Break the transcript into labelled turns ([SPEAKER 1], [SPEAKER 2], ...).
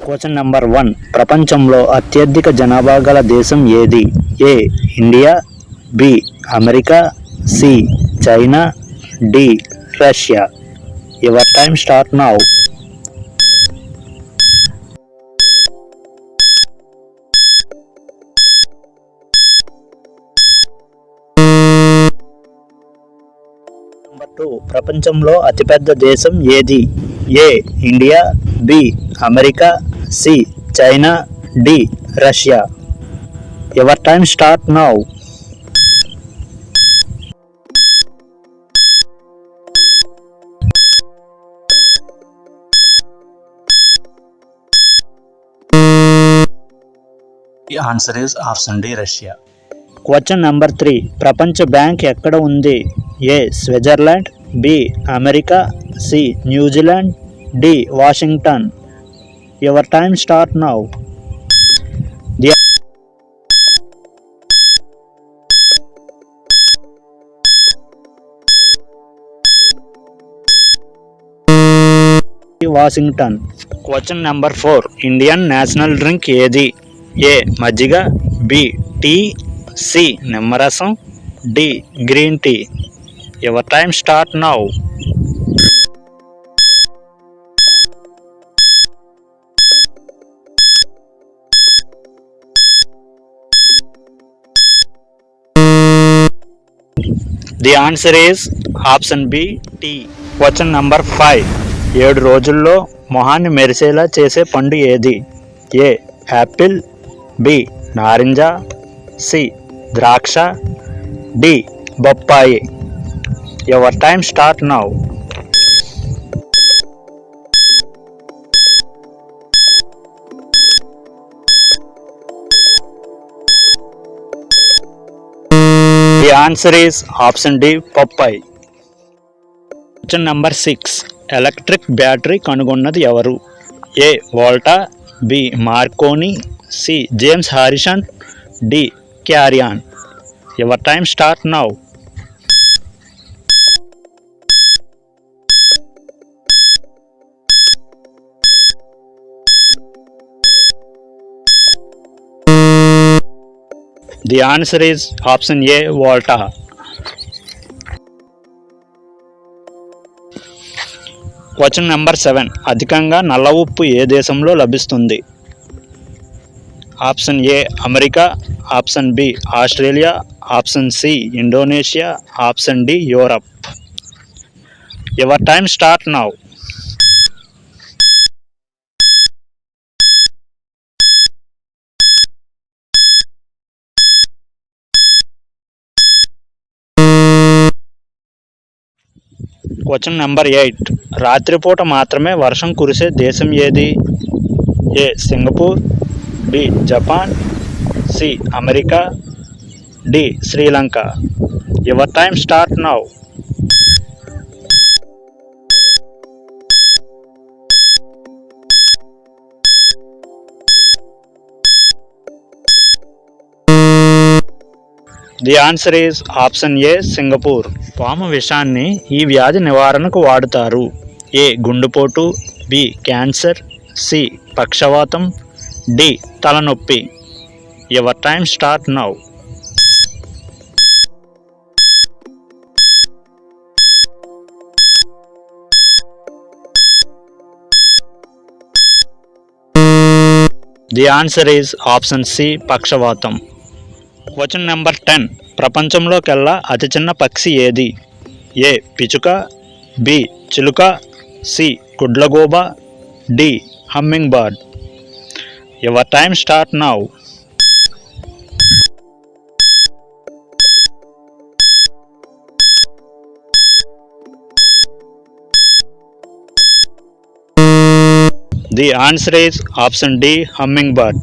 [SPEAKER 1] Question number 1. ప్రపంచంలో అత్యధిక జనాభా గల దేశం ఏది? A India, B America, C China, D Russia. Your time start now. Number 2. ప్రపంచంలో అతిపెద్ద దేశం ఏది? A India, B America, C China, D Russia. Your time start now.
[SPEAKER 2] The answer is option D, Russia.
[SPEAKER 1] Question number 3. ప్రపంచ bank ఎక్కడ ఉంది? A Switzerland, B America, C New Zealand, D Washington. Your time start now. Washington. Question number 4. Indian national drink ఏది? A మజ్జిగ, B tea, C నిమ్మరసం, D green tea. Your time start now. The answer is option B tea. Question number 5. 7 రోజుల్లో మొహాన్ని మెరిసేలా చేసే పండు ఏది? A apple, B నారింజ, సి ద్రాక్ష, డి బొప్పాయి. Your time start now. The answer is option D బొప్పాయి. Question number 6. ఎలక్ట్రిక్ బ్యాటరీ కనుగొన్నది ఎవరు? A Volta, B Marconi, C James Harrison, D క్యారియాన్. Your time start now. The answer is option A Volta. Question number 7. అధికంగా నల్ల ఉప్పు ఏ దేశంలో లభిస్తుంది? Option A America, option B Australia, option C Indonesia, option D Europe. Your time start now. Question number 8. రాత్రిపూట మాత్రమే వర్షం కురిసే దేశం ఏది? A Singapore, B Japan, C America, D Sri Lanka. Your time start now. The answer is option A Singapore. పాము విషాన్ని ఈ వ్యాధి నివారణకు వాడుతారు. ఏ గుండెపోటు, బి క్యాన్సర్, సి పక్షవాతం, డి తలనొప్పి. Your time start now. The answer is option C పక్షవాతం. Question number 10. ప్రపంచంలోకెల్లా అతి చిన్న పక్షి ఏది? ఏ పిచుక, బి చిలుక, సి గుడ్లగూబ, D hummingbird. Your time start now. The answer is option D humming bird.